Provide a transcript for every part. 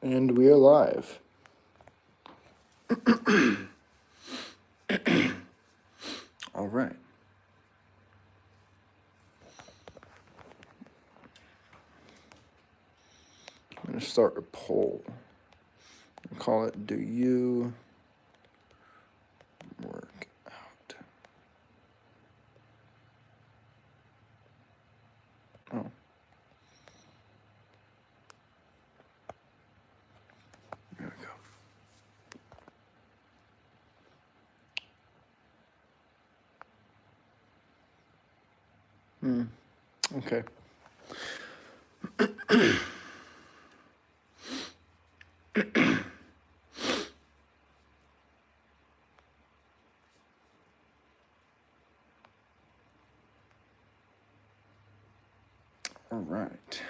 And we are live. All right. I'm going to start a poll. I'll call it, do you work out? Oh. There we go. Okay. All right.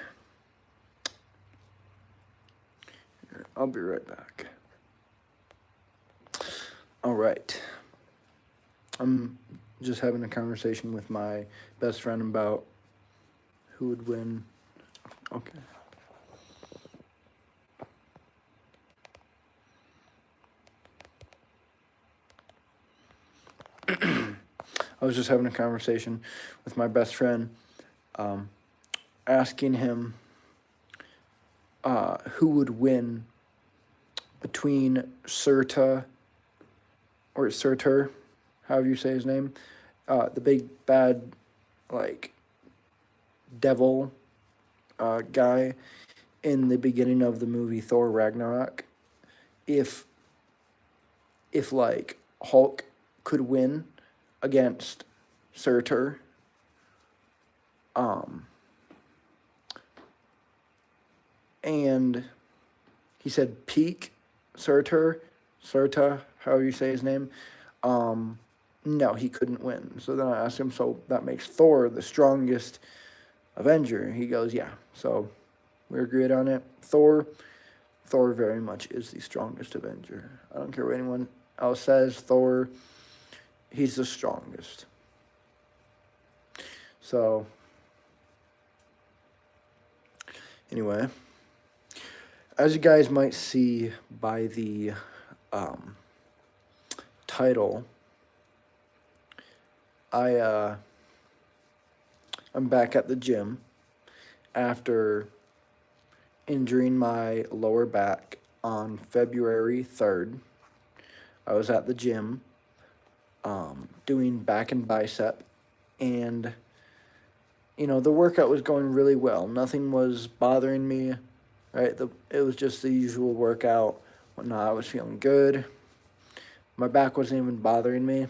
Here, I'll be right back. All right. I'm just having a conversation with my best friend about who would win. Okay. I was just having a conversation with my best friend, asking him who would win between Surtur, however you say his name, the big bad, like, devil guy in the beginning of the movie Thor Ragnarok. If like Hulk could win against Surtur, and he said peak Surtur, however you say his name, no, he couldn't win. So then I asked him, so that makes Thor the strongest Avenger? He goes, yeah. So we agreed on it. Thor very much is the strongest Avenger. I don't care what anyone else says. Thor, he's the strongest. So anyway, as you guys might see by the title, I'm back at the gym after injuring my lower back on February 3rd. I was at the gym doing back and bicep, and the workout was going really well. Nothing was bothering me, right? It was just the usual workout. Whatnot. I was feeling good. My back wasn't even bothering me.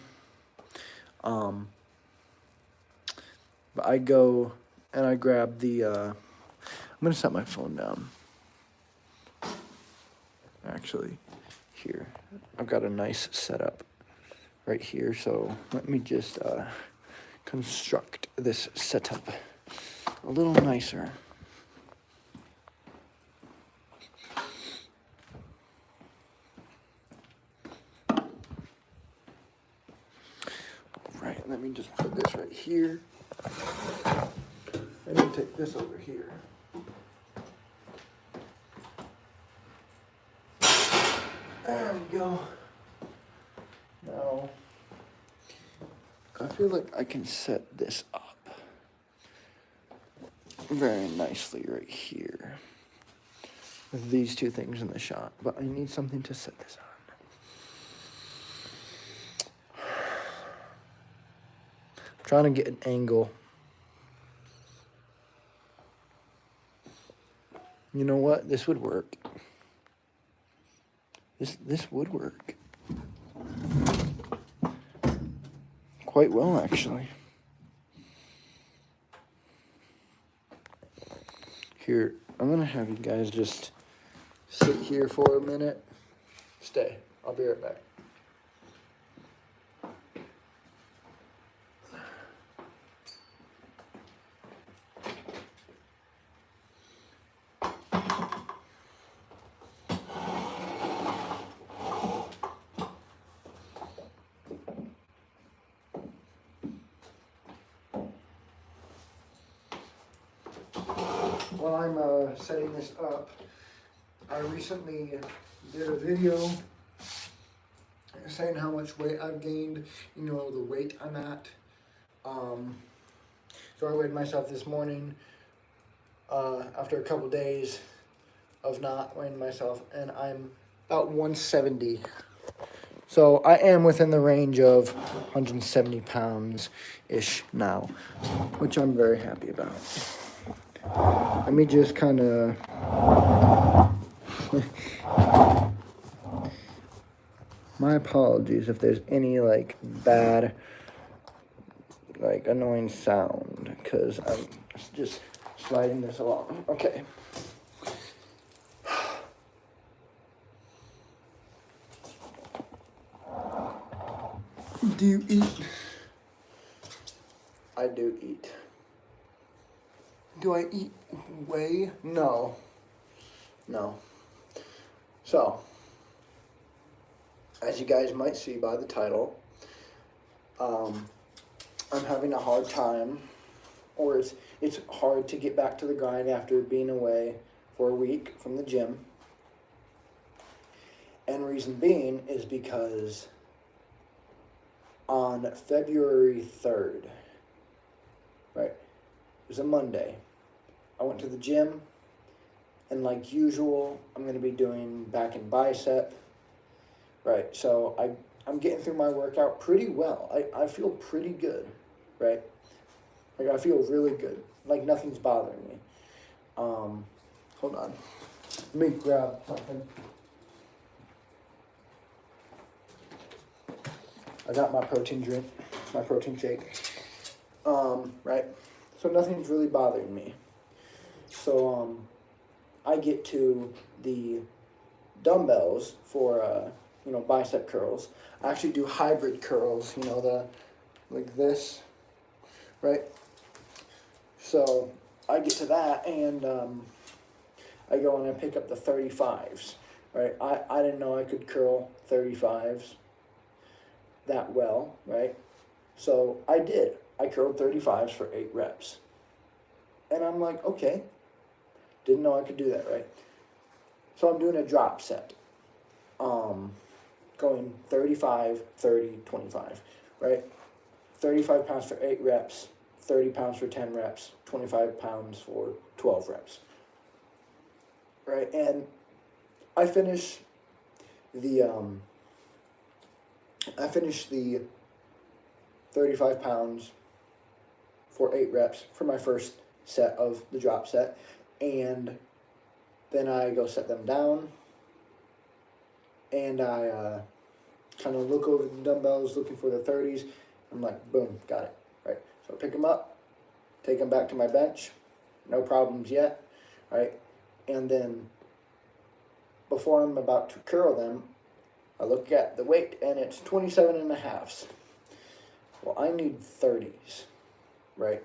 But I go and I grab the, I'm going to set my phone down. Actually, here. I've got a nice setup right here. So let me just construct this setup a little nicer. Right, let me just put this right here. And then take this over here. There we go. Now, I feel like I can set this up very nicely right here with these two things in the shot, but I need something to set this on. I'm trying to get an angle. You know what? This would work. This would work. Quite well, actually. Here, I'm gonna have you guys just sit here for a minute. Stay. I'll be right back. While I'm setting this up, I recently did a video saying how much weight I've gained, you know, the weight I'm at. Um, so I weighed myself this morning after a couple days of not weighing myself, and I'm about 170. So I am within the range of 170 pounds-ish now, which I'm very happy about. Let me just kind of... My apologies if there's any, like, bad, like, annoying sound, because I'm just sliding this along. Okay. Do you eat? I do eat. Do I eat whey? No. No. So, as you guys might see by the title, I'm having a hard time, or it's hard to get back to the grind after being away for a week from the gym. And reason being is because on February 3rd, right, it was a Monday, I went to the gym, and like usual, I'm going to be doing back and bicep, right? So I'm getting through my workout pretty well. I feel pretty good, right? Like I feel really good. Like nothing's bothering me. Hold on. Let me grab something. I got my protein drink, my protein shake. Right? So nothing's really bothering me. So, I get to the dumbbells for, bicep curls. I actually do hybrid curls, like this, right? So I get to that, and I go and I pick up the 35s, right? I didn't know I could curl 35s that well, right? So I did. I curled 35s for 8 reps. And I'm like, okay, didn't know I could do that, right? So I'm doing a drop set, going 35, 30, 25, right? 35 pounds for 8 reps, 30 pounds for 10 reps, 25 pounds for 12 reps, right? And I finish the 35 pounds for 8 reps for my first set of the drop set, and then I go set them down, and I kind of look over the dumbbells looking for the 30s. I'm like, boom, got it, right? So I pick them up, take them back to my bench, no problems yet, right? And then before I'm about to curl them, I look at the weight, and it's 27 and a halves. Well, I need 30s, right?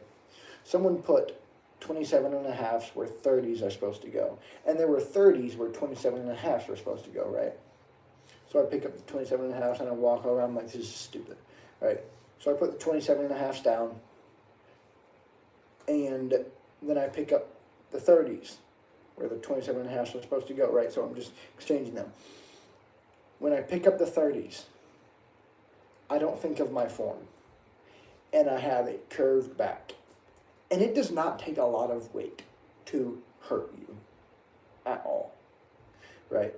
Someone put 27 and a halves where 30s are supposed to go. And there were 30s where 27 and a halves were supposed to go, right? So I pick up the 27 and a halves, and I walk around like, this is stupid, right? So I put the 27 and a halves down, and then I pick up the 30s where the 27 and a halves were supposed to go, right? So I'm just exchanging them. When I pick up the 30s, I don't think of my form, and I have it curved back. And it does not take a lot of weight to hurt you at all, right?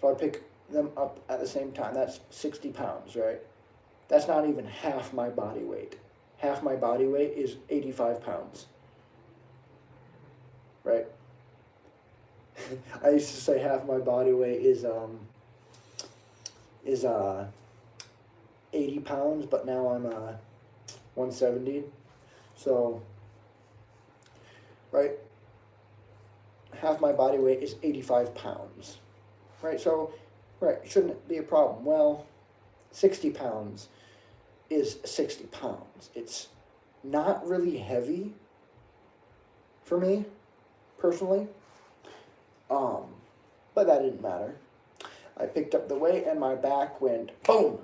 So I pick them up at the same time. That's 60 pounds, right? That's not even half my body weight. Half my body weight is 85 pounds, right? I used to say half my body weight is 80 pounds, but now I'm 170. So, right, half my body weight is 85 pounds, right? So, right, shouldn't be a problem. Well, 60 pounds is 60 pounds. It's not really heavy for me, personally, but that didn't matter. I picked up the weight, and my back went boom.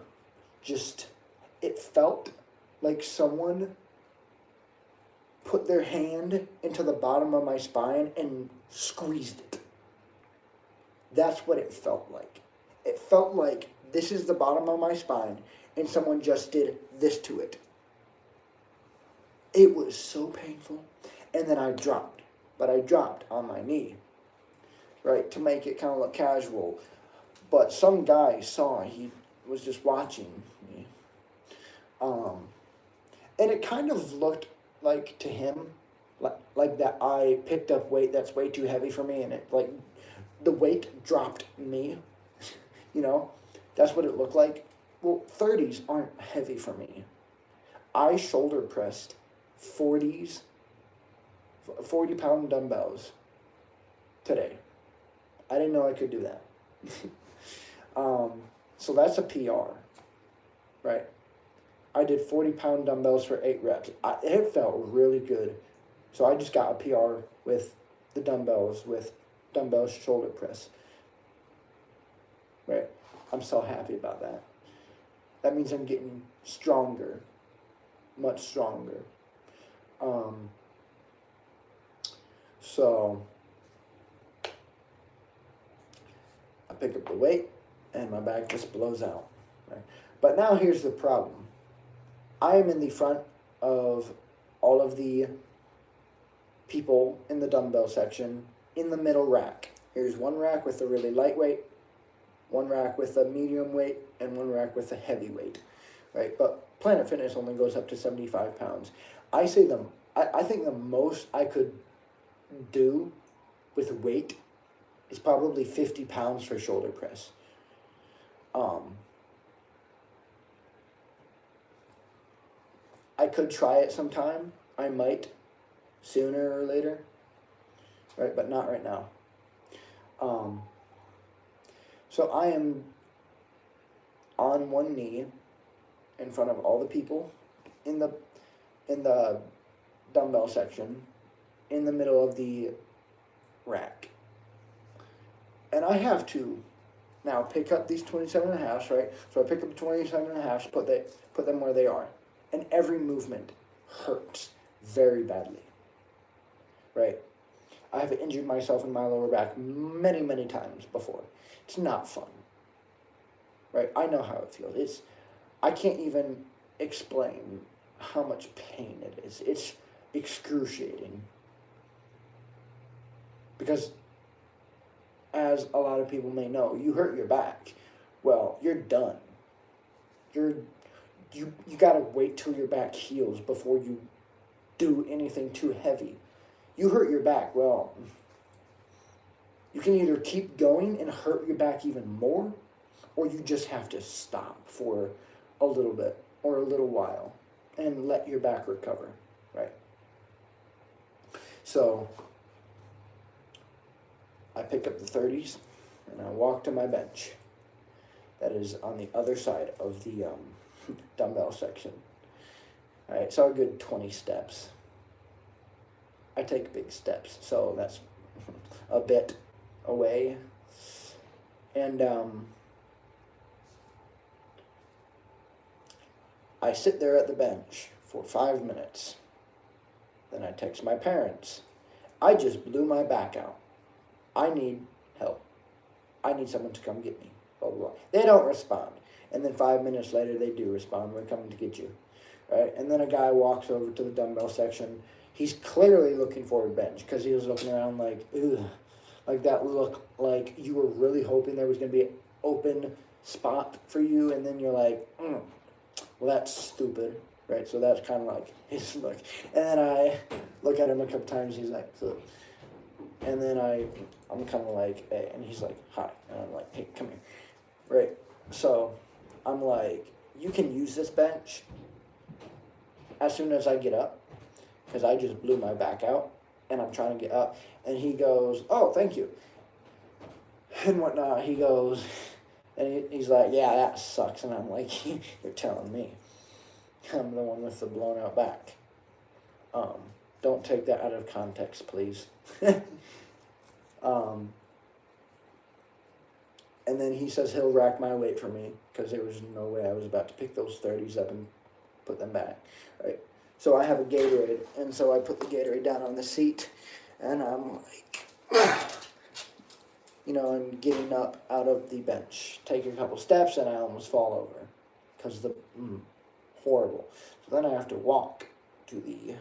It felt like someone put their hand into the bottom of my spine and squeezed it. That's what it felt like. It felt like this is the bottom of my spine and someone just did this to it. It was so painful. And then I dropped. But I dropped on my knee, right, to make it kind of look casual. But some guy saw, he was just watching me. And it kind of looked like to him, like that I picked up weight that's way too heavy for me, and it, like, the weight dropped me, you know? That's what it looked like. Well, 30s aren't heavy for me. I shoulder pressed 40-pound dumbbells today. I didn't know I could do that. So that's a PR, right? I did 40-pound dumbbells for 8 reps. It felt really good. So I just got a PR with the dumbbells, with dumbbell shoulder press. Right? I'm so happy about that. That means I'm getting stronger, much stronger. So I pick up the weight and my back just blows out. Right? But now here's the problem. I am in the front of all of the people in the dumbbell section in the middle rack. Here's one rack with a really lightweight, one rack with a medium weight, and one rack with a heavy weight, right? But Planet Fitness only goes up to 75 pounds. I think the most I could do with weight is probably 50 pounds for shoulder press. I could try it sometime. I might, sooner or later, right? But not right now. So I am on one knee in front of all the people in the dumbbell section in the middle of the rack. And I have to now pick up these 27.5s, right? So I pick up the 27.5s, put them where they are. And every movement hurts very badly, right? I have injured myself in my lower back many, many times before. It's not fun, right? I know how it feels. I can't even explain how much pain it is. It's excruciating. Because, as a lot of people may know, you hurt your back, well, you're done. You gotta wait till your back heals before you do anything too heavy. You hurt your back, well, you can either keep going and hurt your back even more, or you just have to stop for a little bit or a little while and let your back recover, right? So I pick up the 30s and I walk to my bench. That is on the other side of the dumbbell section. All right, so a good 20 steps. I take big steps, so that's a bit away. And I sit there at the bench for 5 minutes. Then I text my parents. I just blew my back out. I need help. I need someone to come get me. Blah, blah, blah. They don't respond. And then 5 minutes later, they do respond. We're coming to get you. Right? And then a guy walks over to the dumbbell section. He's clearly looking for a bench because he was looking around like, ugh. Like that look like you were really hoping there was going to be an open spot for you. And then you're like, well, that's stupid. Right? So that's kind of like his look. And then I look at him a couple times. He's like, ugh. And then I'm kind of like, hey, and he's like, hi. And I'm like, hey, come here. Right? So I'm like, you can use this bench as soon as I get up, because I just blew my back out and I'm trying to get up. And he goes, oh, thank you. And whatnot. He goes, and he's like, yeah, that sucks. And I'm like, you're telling me. I'm the one with the blown out back. Don't take that out of context, please. And then he says he'll rack my weight for me because there was no way I was about to pick those 30s up and put them back, right? So I have a Gatorade, and so I put the Gatorade down on the seat, and I'm like, I'm getting up out of the bench, take a couple steps, and I almost fall over because the horrible. So then I have to walk to the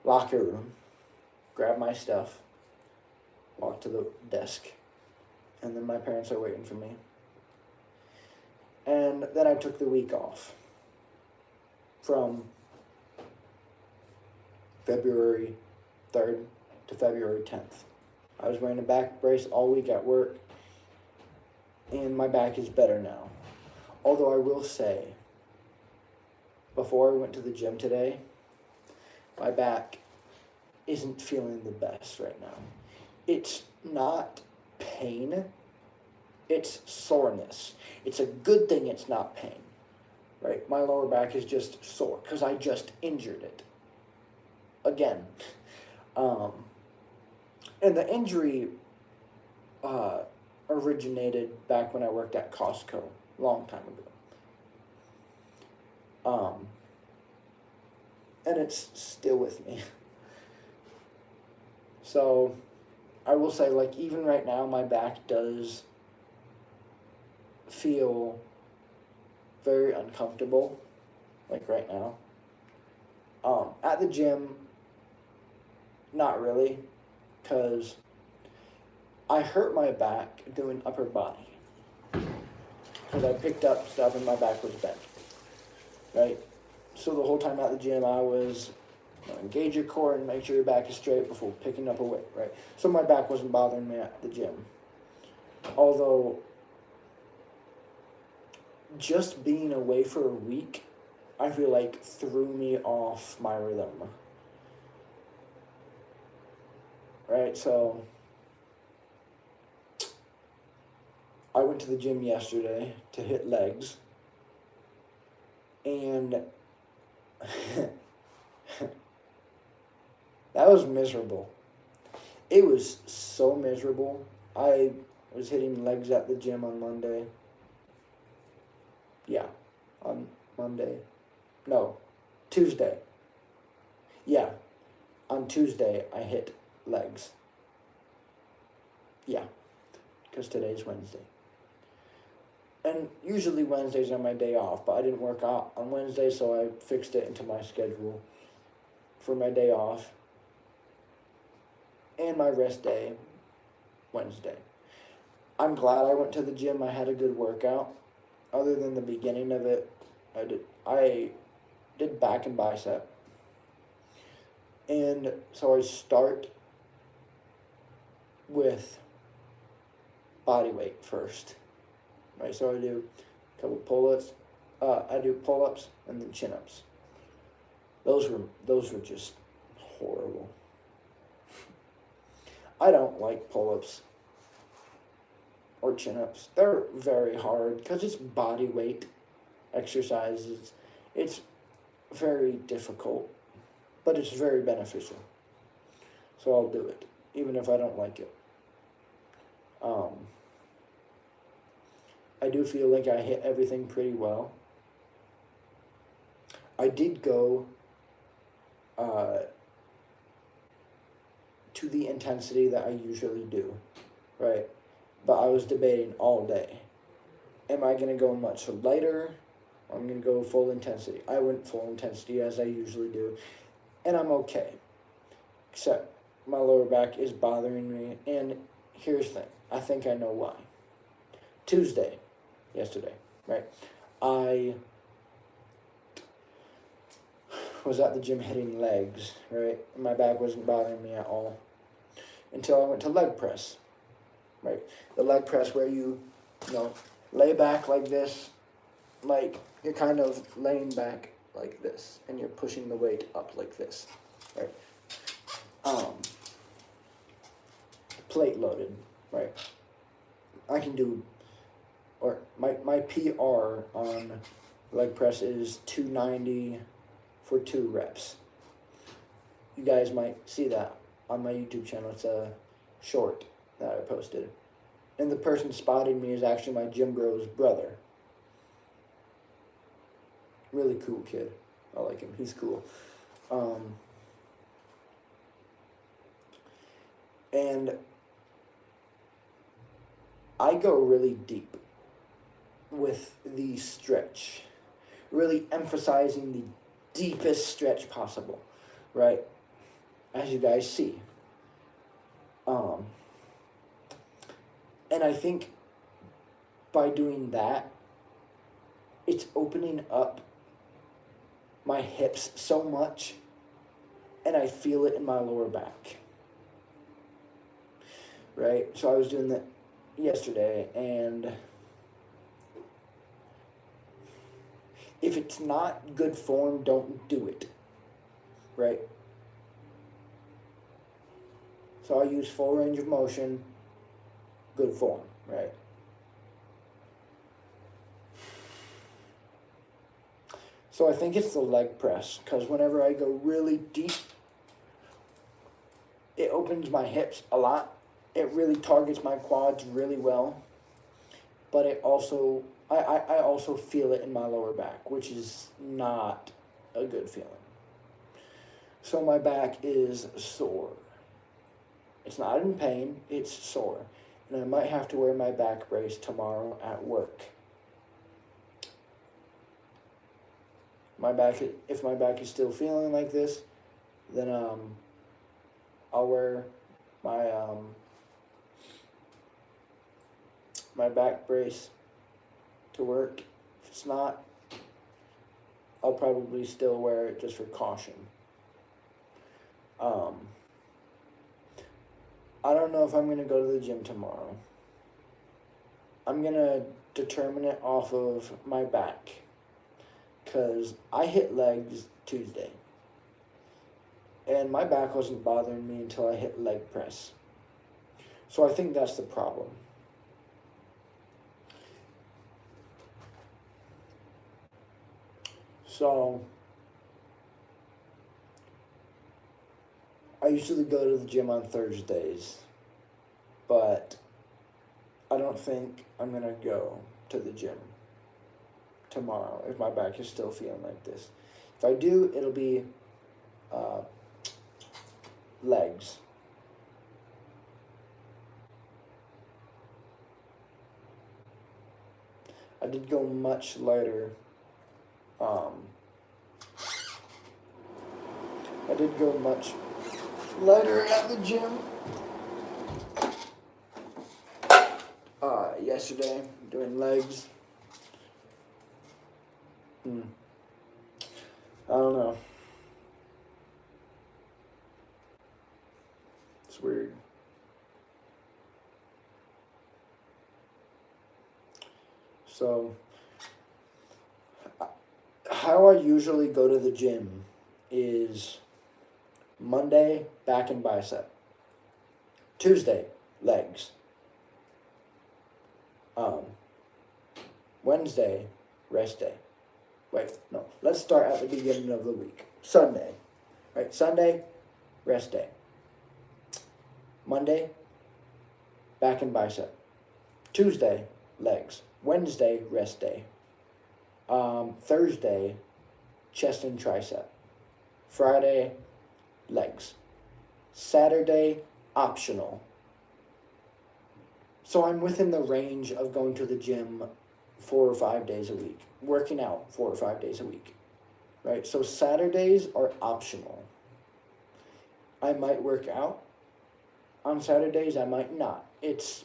locker room, grab my stuff, walk to the desk, and then my parents are waiting for me. And then I took the week off from February 3rd to February 10th. I was wearing a back brace all week at work, and my back is better now. Although I will say, before I went to the gym today, my back isn't feeling the best right now. It's not pain, it's soreness. It's a good thing it's not pain, right? My lower back is just sore because I just injured it. Again. And the injury originated back when I worked at Costco a long time ago. And it's still with me. So I will say, like, even right now, my back does feel very uncomfortable, like right now. At the gym, not really, because I hurt my back doing upper body. Because I picked up stuff and my back was bent, right? So the whole time at the gym, I was engage your core and make sure your back is straight before picking up a weight, right? So my back wasn't bothering me at the gym. Although, just being away for a week, I feel like threw me off my rhythm. Right, so I went to the gym yesterday to hit legs, and that was miserable. It was so miserable. I was hitting legs at the gym on Monday. Yeah, on Monday. No, Tuesday. Yeah, on Tuesday I hit legs. Yeah, because today's Wednesday. And usually Wednesdays are my day off, but I didn't work out on Wednesday, so I fixed it into my schedule for my day off and my rest day, Wednesday. I'm glad I went to the gym. I had a good workout. Other than the beginning of it, I did back and bicep. And so I start with body weight first, right? So I do a couple pull-ups. I do pull-ups and then chin-ups. Those were just horrible. I don't like pull-ups or chin-ups. They're very hard because it's body weight exercises. It's very difficult, but it's very beneficial. So I'll do it, even if I don't like it. I do feel like I hit everything pretty well. I did go to the intensity that I usually do, right? But I was debating all day. Am I going to go much lighter? Or I'm going to go full intensity. I went full intensity as I usually do, and I'm okay. Except my lower back is bothering me, and here's the thing. I think I know why. Yesterday, right? I was at the gym hitting legs, right? My back wasn't bothering me at all until I went to leg press, right? The leg press where you lay back like this, like you're kind of laying back like this, and you're pushing the weight up like this, right? Plate loaded, right? I can do, or my PR on leg press is 290 for 2 reps. You guys might see that on my YouTube channel. It's a short that I posted. And the person spotting me is actually my gym bro's brother. Really cool kid. I like him. He's cool. And I go really deep with the stretch, really emphasizing the deepest stretch possible, right? As you guys see. And I think by doing that, it's opening up my hips so much, and I feel it in my lower back. Right? So I was doing that yesterday, and if it's not good form, don't do it. Right? So I use full range of motion, good form, right? So I think it's the leg press, because whenever I go really deep, it opens my hips a lot. It really targets my quads really well. But it also, I also feel it in my lower back, which is not a good feeling. So my back is sore. It's not in pain, it's sore. And I might have to wear my back brace tomorrow at work. If my back is still feeling like this, then I'll wear my my back brace to work. If it's not, I'll probably still wear it just for caution. I don't know if I'm going to go to the gym tomorrow. I'm going to determine it off of my back, because I hit legs Tuesday, and my back wasn't bothering me until I hit leg press. So I think that's the problem. So I usually go to the gym on Thursdays, but I don't think I'm going to go to the gym tomorrow if my back is still feeling like this. If I do, it'll be legs. I did go much lighter. I did go much lighter at the gym yesterday, doing legs. I don't know. It's weird. So, how I usually go to the gym is Monday, back and bicep. Tuesday, legs. Wednesday, rest day. Wait, no. Let's start at the beginning of the week. Sunday. Right? Sunday, rest day. Monday, back and bicep. Tuesday, legs. Wednesday, rest day. Thursday, chest and tricep. Friday, legs. Saturday, optional. So I'm within the range of going to the gym 4 or 5 days a week, working out 4 or 5 days a week, right? So Saturdays are optional. I might work out on Saturdays, I might not. It's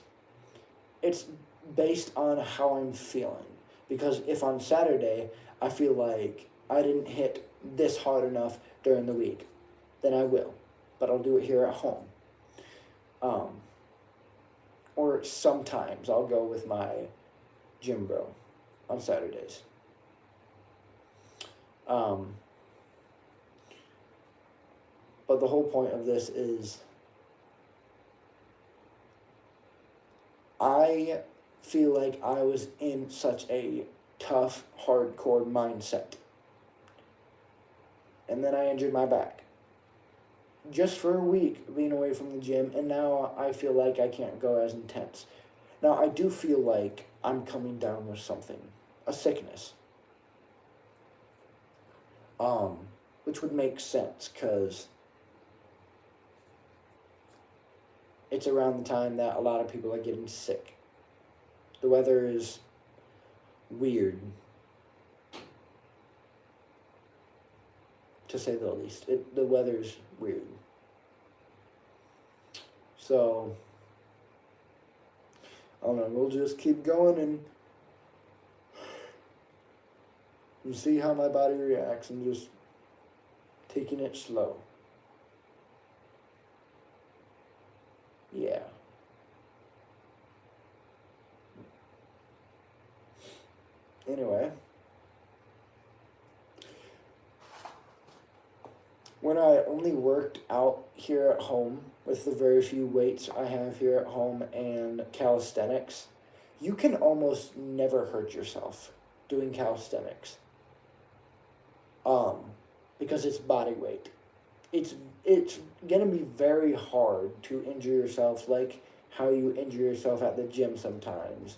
based on how I'm feeling, because if on Saturday I feel like I didn't hit this hard enough during the week, then I will, but I'll do it here at home. Or sometimes I'll go with my gym bro on Saturdays. But the whole point of this is I feel like I was in such a tough, hardcore mindset. And then I injured my back. Just for a week being away from the gym, and now I feel like I can't go as intense. Now, I do feel like I'm coming down with something, a sickness. Which would make sense, because it's around the time that a lot of people are getting sick. The weather is weird, to say the least. The weather's weird. So, I don't know, we'll just keep going and see how my body reacts and just taking it slow. Yeah. Anyway, when I only worked out here at home with the very few weights I have here at home and calisthenics, you can almost never hurt yourself doing calisthenics. Because it's body weight. It's gonna be very hard to injure yourself like how you injure yourself at the gym sometimes.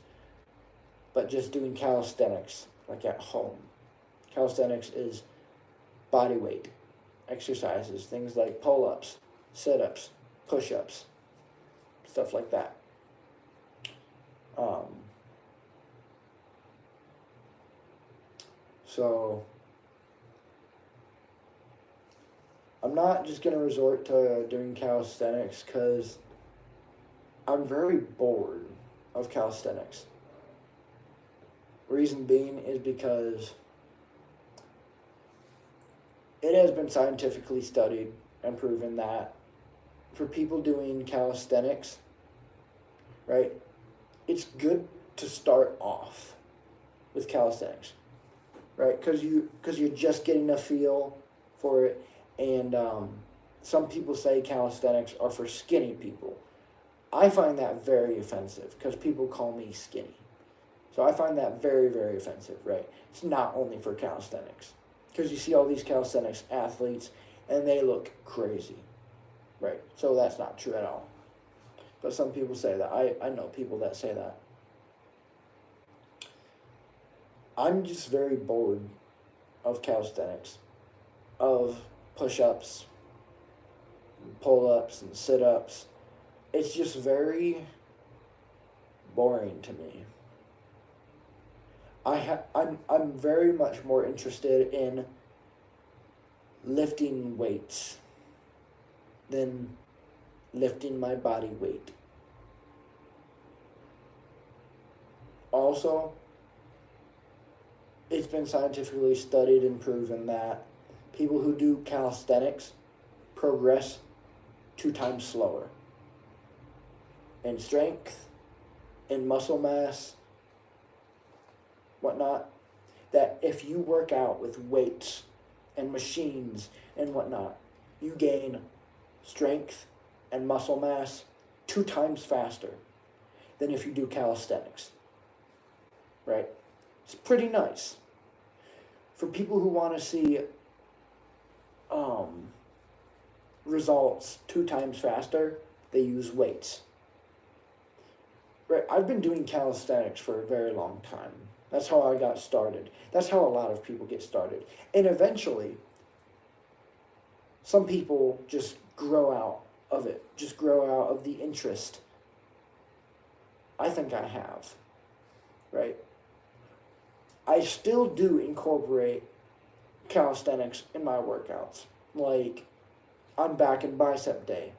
But just doing calisthenics, like at home. Calisthenics is body weight exercises, things like pull-ups, sit-ups, push-ups, stuff like that. So I'm not just going to resort to doing calisthenics because I'm very bored of calisthenics. Reason being is because it has been scientifically studied and proven that for people doing calisthenics, right, it's good to start off with calisthenics, right, because you're just getting a feel for it. And some people say calisthenics are for skinny people. I find that very offensive because people call me skinny. So I find that very, very offensive, right? It's not only for calisthenics. Because you see all these calisthenics athletes and they look crazy, right? So that's not true at all. But some people say that. I know people that say that. I'm just very bored of calisthenics, of push-ups, pull-ups, and sit-ups. It's just very boring to me. I'm very much more interested in lifting weights than lifting my body weight. Also, it's been scientifically studied and proven that people who do calisthenics progress 2 times slower in strength, in muscle mass, whatnot. That if you work out with weights and machines and whatnot, you gain strength and muscle mass 2 times faster than if you do calisthenics, right? It's pretty nice. For people who want to see results 2 times faster, they use weights. Right, I've been doing calisthenics for a very long time. That's how I got started. That's how a lot of people get started. And eventually, some people just grow out of it, just grow out of the interest. I think I have, right? I still do incorporate calisthenics in my workouts. Like on back and bicep day.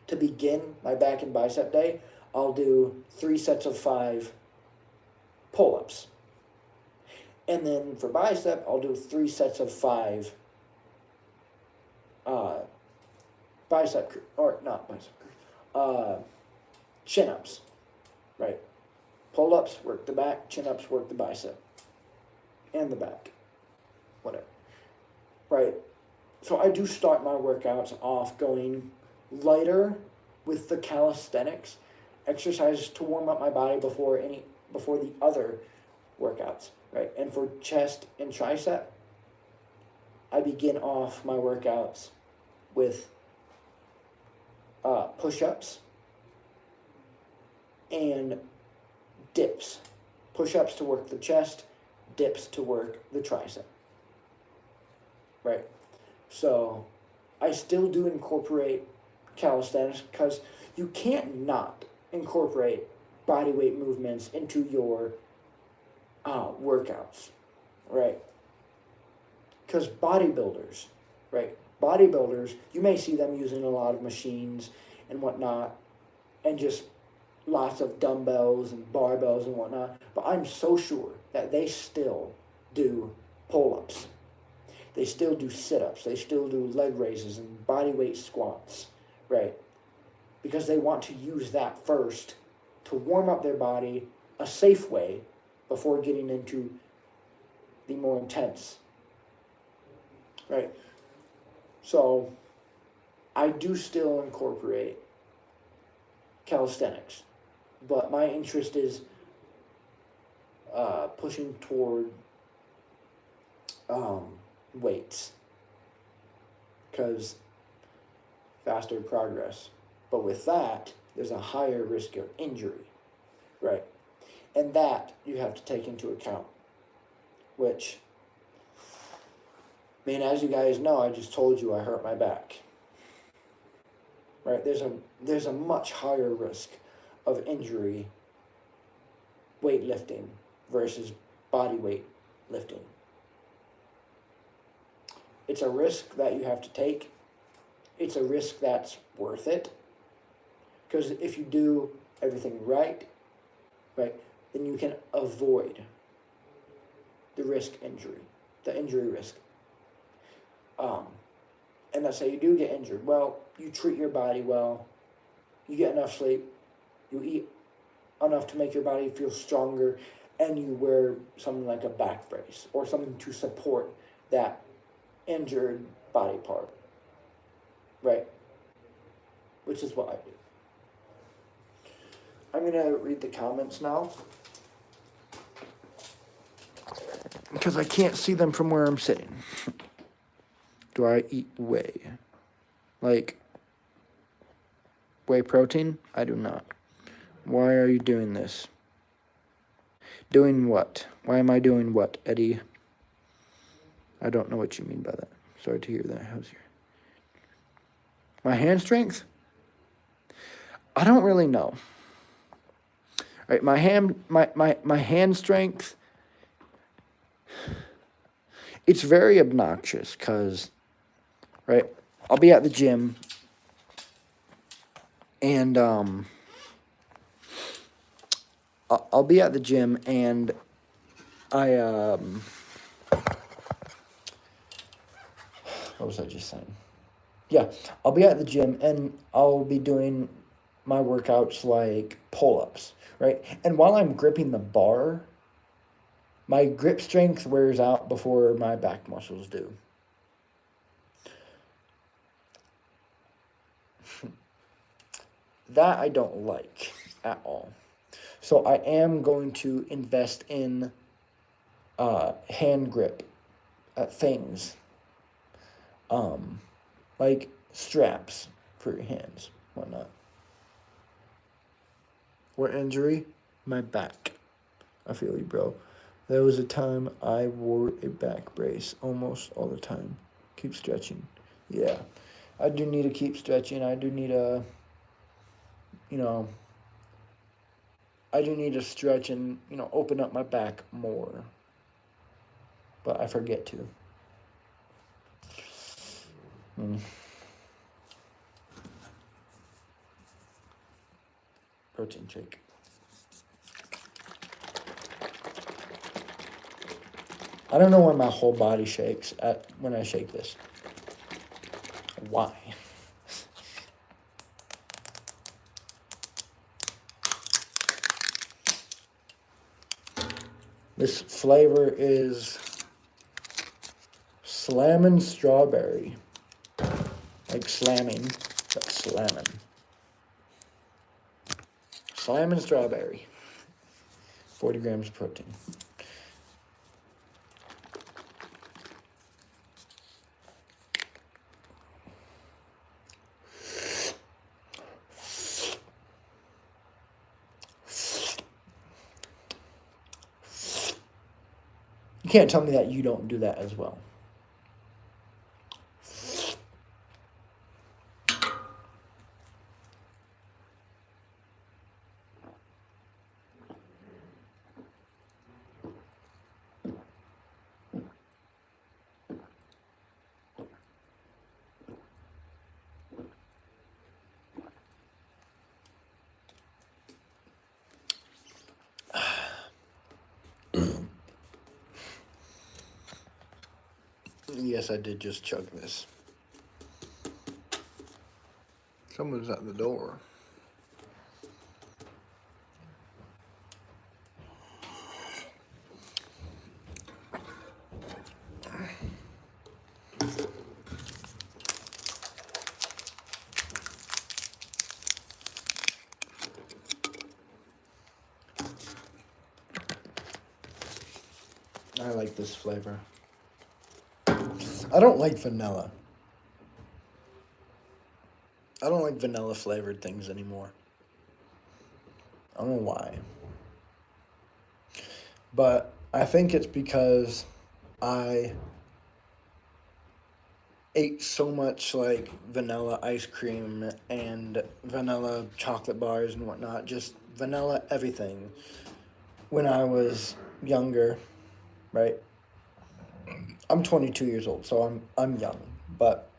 To begin my back and bicep day, I'll do 3 sets of 5 pull-ups. And then for bicep, I'll do 3 sets of 5 chin-ups, right? Pull-ups, work the back, chin-ups, work the bicep, and the back, whatever, right? So I do start my workouts off going lighter with the calisthenics exercises to warm up my body before the other workouts, right? And for chest and tricep, I begin off my workouts with push-ups and dips. Push-ups to work the chest, dips to work the tricep, right? So I still do incorporate calisthenics because you can't not incorporate body weight movements into your workouts, right? Because bodybuilders, right? Bodybuilders, you may see them using a lot of machines and whatnot, and just lots of dumbbells and barbells and whatnot. But I'm so sure that they still do pull-ups. They still do sit-ups. They still do leg raises and body weight squats, right? Because they want to use that first to warm up their body a safe way before getting into the more intense, right? So I do still incorporate calisthenics, but my interest is pushing toward weights, because faster progress. But with that, there's a higher risk of injury, right? And that you have to take into account, which, I mean, as you guys know, I just told you I hurt my back, right? There's a much higher risk of injury weightlifting versus body weight lifting. It's a risk that you have to take. It's a risk that's worth it. Because if you do everything right, then you can avoid the injury risk. And let's say you do get injured. Well, you treat your body well, you get enough sleep, you eat enough to make your body feel stronger, and you wear something like a back brace or something to support that injured body part, right? Which is what I do. I'm going to read the comments now, because I can't see them from where I'm sitting. Do I eat whey? Like whey protein? I do not. Why are you doing this? Doing what? Why am I doing what, Eddie? I don't know what you mean by that. Sorry to hear that. How's your... My hand strength? I don't really know. Right, my hand strength, it's very obnoxious because, right, I'll be at the gym and I'll be at the gym and what was I just saying? Yeah, I'll be at the gym and I'll be doing my workouts like pull-ups, right? And while I'm gripping the bar, my grip strength wears out before my back muscles do. That I don't like at all. So I am going to invest in hand grip things, like straps for your hands, whatnot. What injury? My back. I feel you, bro. There was a time I wore a back brace almost all the time. Keep stretching. Yeah. I do need to keep stretching. I do need to, I do need to stretch and, open up my back more. But I forget to. Protein shake. I don't know why my whole body shakes when I shake this. Why? This flavor is Slammin' Strawberry. Like slamming, but slammin'. Slammin' Strawberry. 40 grams of protein. You can't tell me that you don't do that as well. Yes, I did just chug this. Someone's at the door. I like this flavor. I don't like vanilla. I don't like vanilla flavored things anymore. I don't know why. But I think it's because I ate so much like vanilla ice cream and vanilla chocolate bars and whatnot, just vanilla everything when I was younger, right? I'm 22 years old, so I'm young, but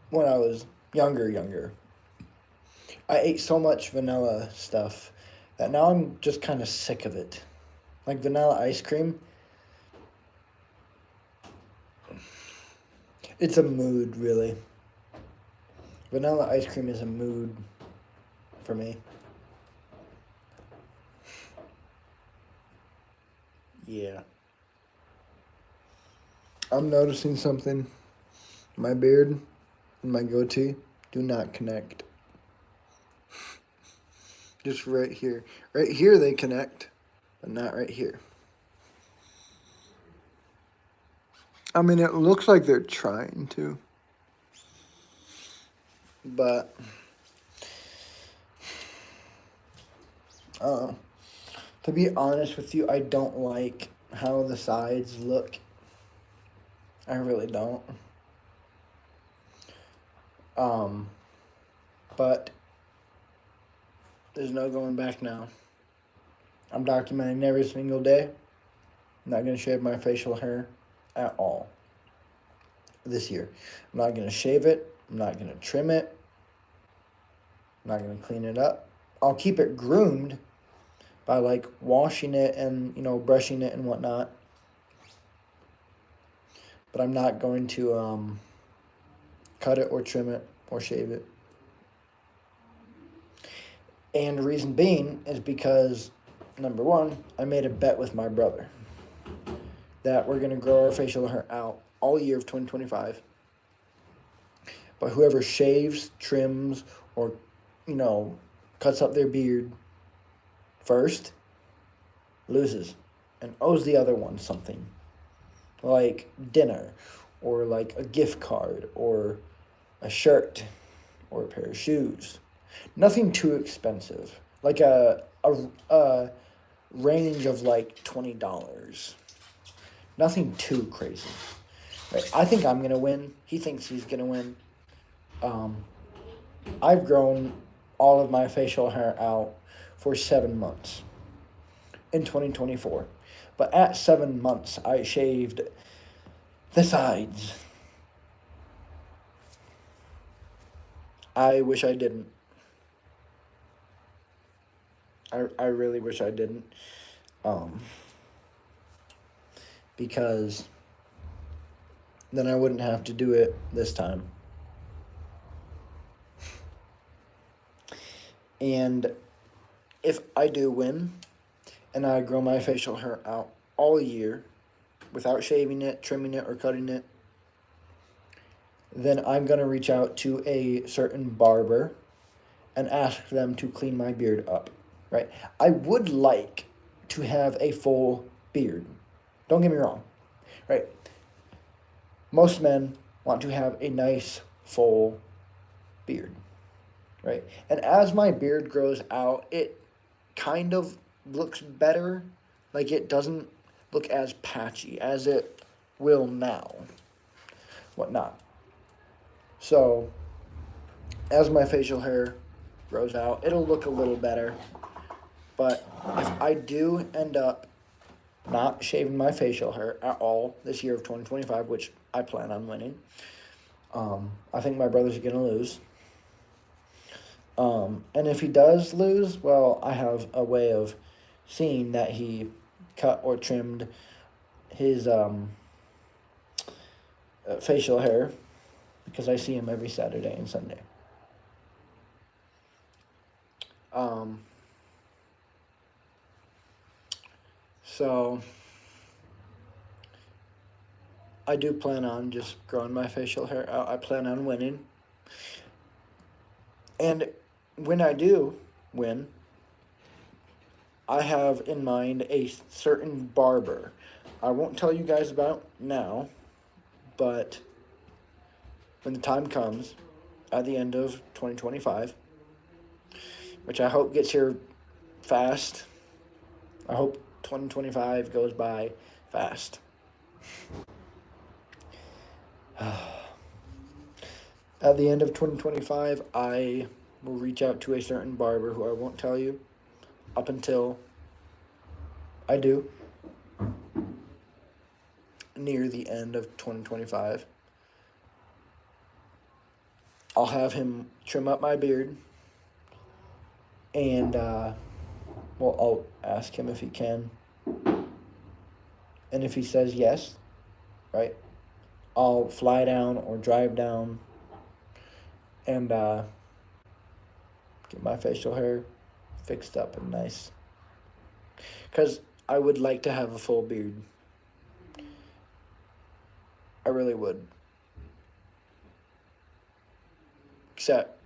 when I was younger, I ate so much vanilla stuff that now I'm just kind of sick of it. Like vanilla ice cream, it's a mood, really. Vanilla ice cream is a mood for me. Yeah. I'm noticing something. My beard and my goatee do not connect. Just right here. Right here they connect, but not right here. I mean, it looks like they're trying to. But, to be honest with you, I don't like how the sides look. I really don't. But there's no going back now. I'm documenting every single day. I'm not going to shave my facial hair at all this year. I'm not going to shave it. I'm not going to trim it. I'm not going to clean it up. I'll keep it groomed by like washing it and, brushing it and whatnot. But I'm not going to cut it or trim it or shave it. And the reason being is because, number one, I made a bet with my brother that we're going to grow our facial hair out all year of 2025. But whoever shaves, trims, or, cuts up their beard first loses and owes the other one something. Like dinner, or like a gift card, or a shirt, or a pair of shoes. Nothing too expensive. Like a range of like $20. Nothing too crazy. Right? I think I'm gonna win. He thinks he's gonna win. I've grown all of my facial hair out for 7 months in 2024. But at 7 months, I shaved the sides. I wish I didn't. I really wish I didn't. Because then I wouldn't have to do it this time. And if I do win and I grow my facial hair out all year without shaving it, trimming it, or cutting it, then I'm going to reach out to a certain barber and ask them to clean my beard up, right? I would like to have a full beard. Don't get me wrong, right? Most men want to have a nice, full beard, right? And as my beard grows out, it kind of looks better. Like it doesn't look as patchy as it will now, whatnot. So, as my facial hair grows out, it'll look a little better. But if I do end up not shaving my facial hair at all this year of 2025, which I plan on winning, I think my brother's going to lose. And if he does lose, well, I have a way of seeing that he cut or trimmed his facial hair because I see him every Saturday and Sunday. So I do plan on just growing my facial hair out. I plan on winning. And when I do win, I have in mind a certain barber. I won't tell you guys about now, but when the time comes at the end of 2025, which I hope gets here fast. I hope 2025 goes by fast. At the end of 2025, I will reach out to a certain barber who I won't tell you up until I do near the end of 2025. I'll have him trim up my beard and I'll ask him if he can. And if he says yes, right, I'll fly down or drive down and get my facial hair fixed up and nice. Because I would like to have a full beard. I really would. Except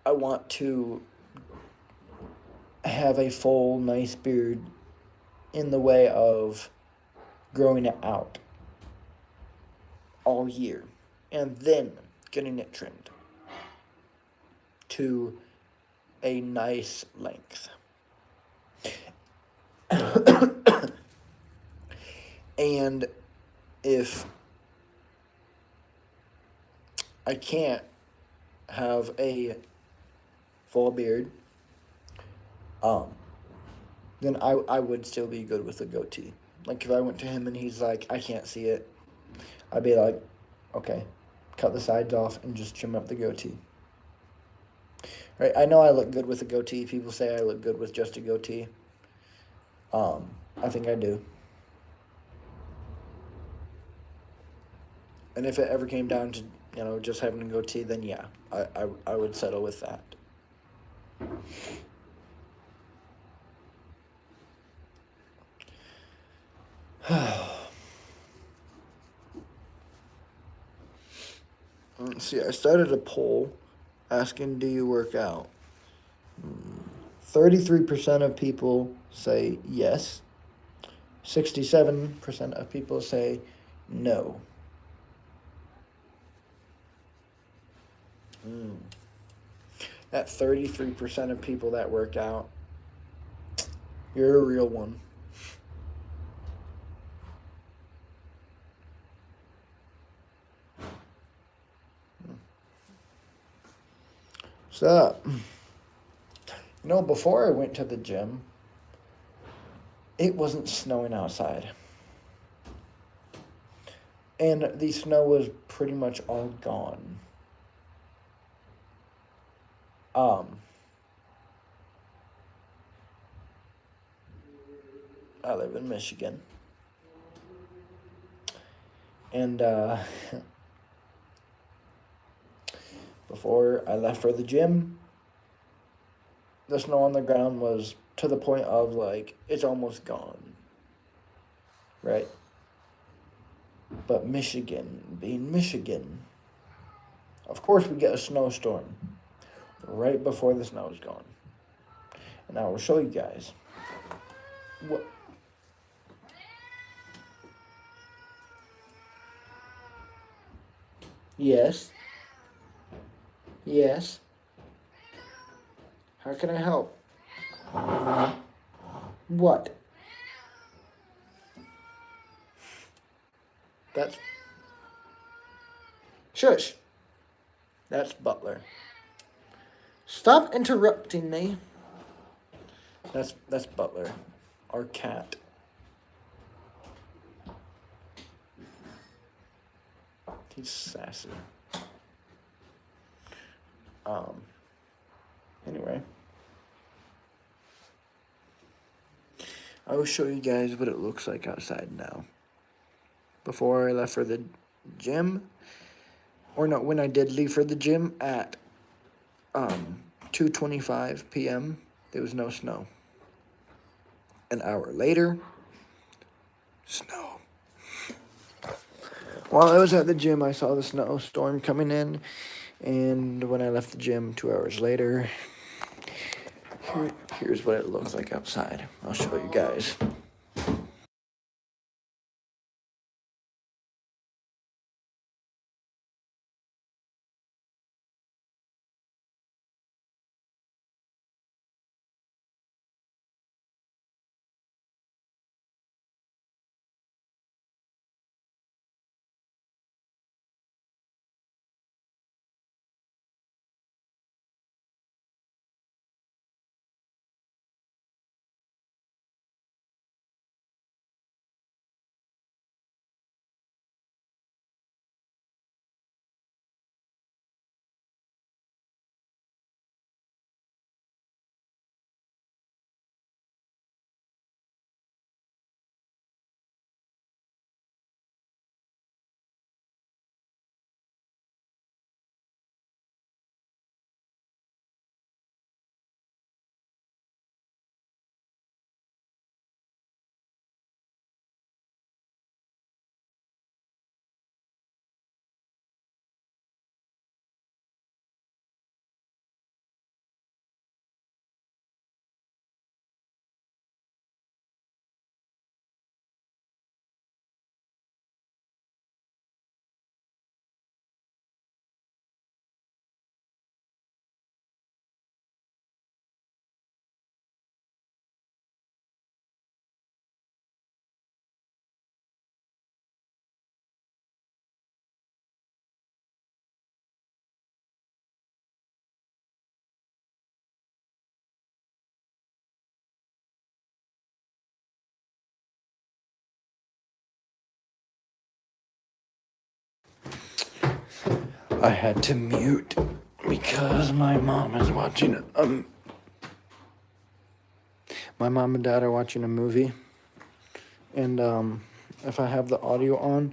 I want to have a full, nice beard in the way of growing it out all year and then getting it trimmed to a nice length. And if I can't have a full beard, then I would still be good with a goatee. Like if I went to him and he's like, I can't see it, I'd be like, okay, cut the sides off and just trim up the goatee. Right? I know I look good with a goatee. People say I look good with just a goatee. I think I do. And if it ever came down to, just having a goatee, then yeah, I would settle with that. Let's see, I started a poll asking, do you work out? 33% of people say yes. 67% of people say no. That 33% of people that work out, you're a real one. So, before I went to the gym, it wasn't snowing outside. And the snow was pretty much all gone. I live in Michigan. And before I left for the gym, the snow on the ground was to the point of like, it's almost gone. Right? But Michigan, being Michigan, of course we get a snowstorm right before the snow is gone. And I will show you guys what. Yes. Yes. How can I help? What? That's... Shush. That's Butler. Stop interrupting me. That's Butler, our cat. He's sassy. Anyway. I will show you guys what it looks like outside now. Before I left for the gym, or no, when I did leave for the gym at 2:25 p.m., there was no snow. An hour later, snow. While I was at the gym, I saw the snowstorm coming in, and when I left the gym 2 hours later, here's what it looks like outside. I'll show you guys. I had to mute because my mom is watching my mom and dad are watching a movie, and if I have the audio on,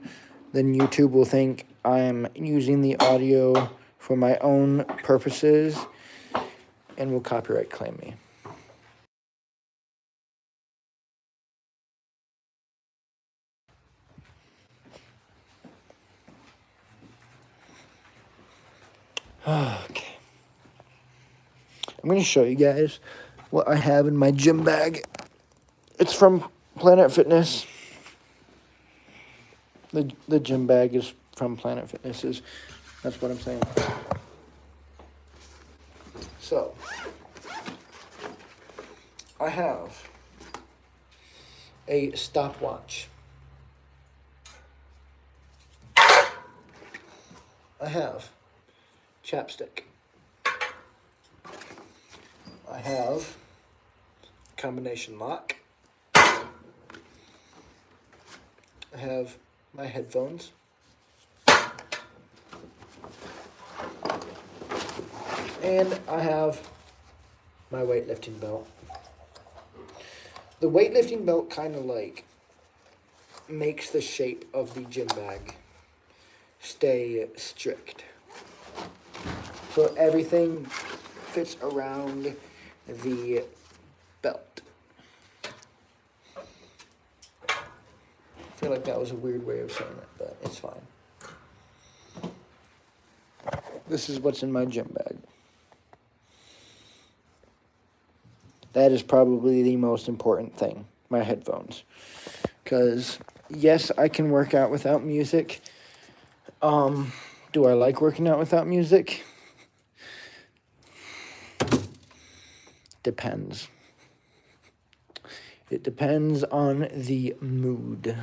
then YouTube will think I'm using the audio for my own purposes and will copyright claim me. Okay. I'm going to show you guys what I have in my gym bag. It's from Planet Fitness. The gym bag is from Planet Fitness. That's what I'm saying. So, I have a stopwatch. I have chapstick. I have combination lock. I have my headphones. And I have my weightlifting belt. The weightlifting belt kind of like makes the shape of the gym bag stay strict. So everything fits around the belt. I feel like that was a weird way of saying it, but it's fine. This is what's in my gym bag. That is probably the most important thing, my headphones. Because, yes, I can work out without music. Do I like working out without music? Depends. It depends on the mood.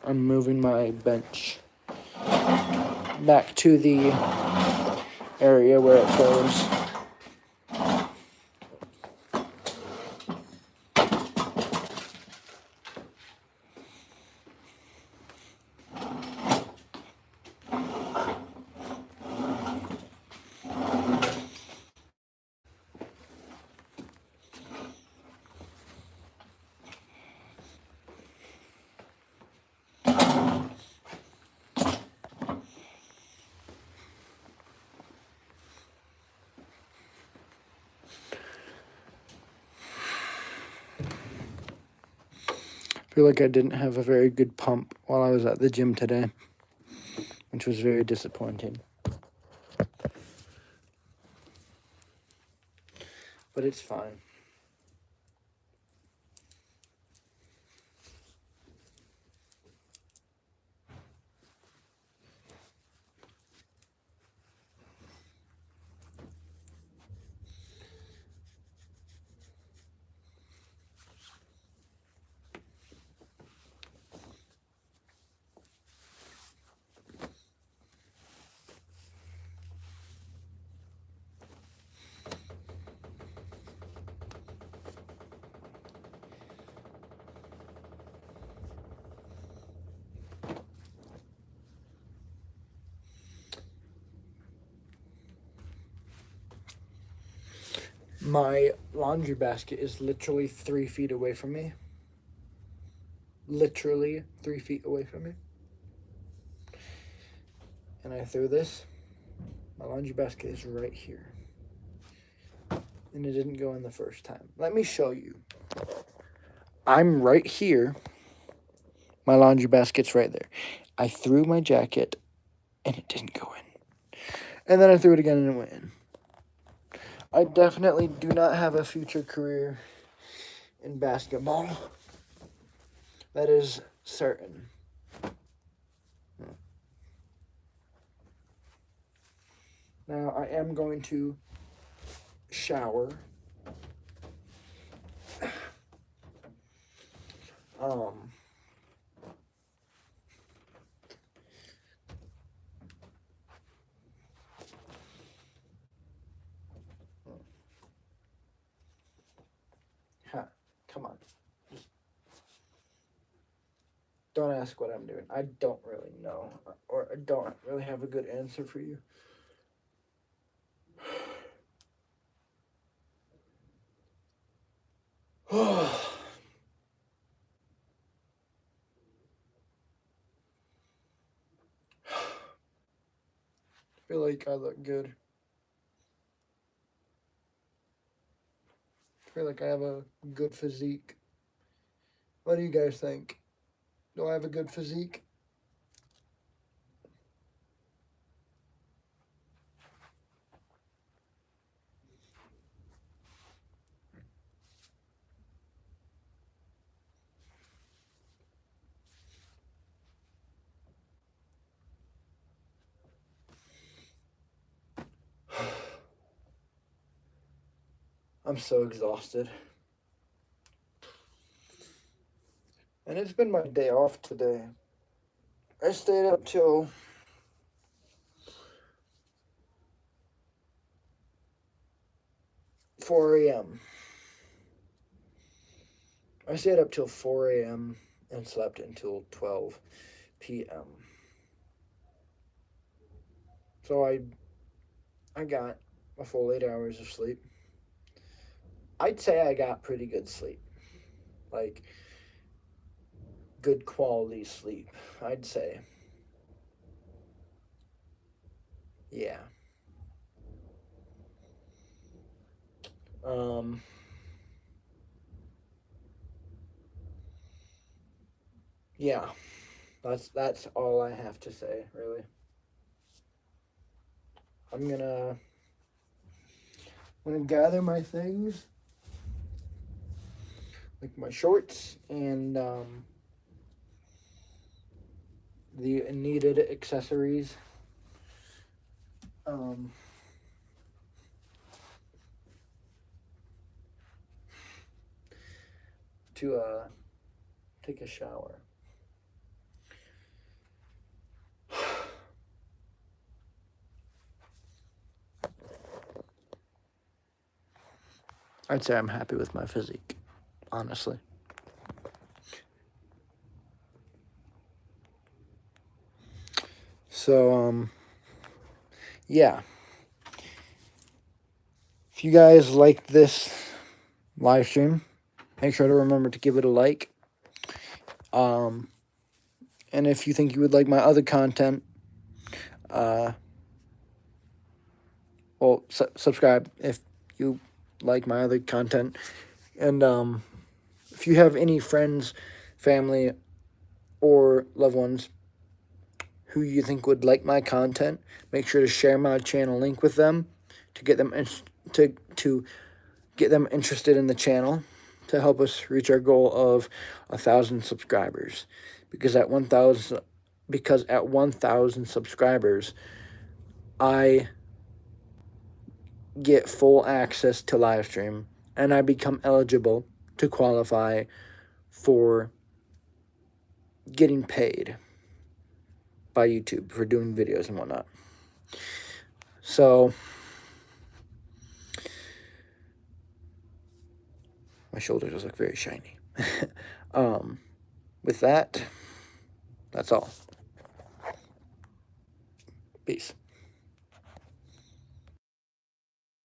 I'm moving my bench back to the area where it goes. feel like I didn't have a very good pump while I was at the gym today, which was very disappointing. But it's fine. My laundry basket is literally 3 feet away from me. Literally 3 feet away from me. And I threw this. My laundry basket is right here. And it didn't go in the first time. Let me show you. I'm right here. My laundry basket's right there. I threw my jacket and it didn't go in. And then I threw it again and it went in. I definitely do not have a future career in basketball. That is certain. Now I am going to shower. Come on. Just don't ask what I'm doing. I don't really know, or I don't really have a good answer for you. I feel like I look good. I feel like I have a good physique. What do you guys think? Do I have a good physique? I'm so exhausted. And it's been my day off today. I stayed up till 4 a.m. I stayed up till 4 a.m. and slept until 12 p.m. So I got a full 8 hours of sleep. I'd say I got pretty good sleep. Like, good quality sleep, I'd say. Yeah. Yeah. That's all I have to say, really. I'm gonna gather my things, like my shorts and the needed accessories. To take a shower. I'd say I'm happy with my physique, honestly. So, yeah. If you guys like this live stream, make sure to remember to give it a like. And if you think you would like my other content, subscribe if you like my other content. And if you have any friends family, or loved ones who you think would like my content. Make sure to share my channel link with them to get them to get them interested in the channel, to help us reach our goal of 1,000 subscribers. Because at 1,000 subscribers, I get full access to live stream, and I become eligible to qualify for getting paid by YouTube for doing videos and whatnot. So my shoulders just look very shiny. With that, that's all. Peace.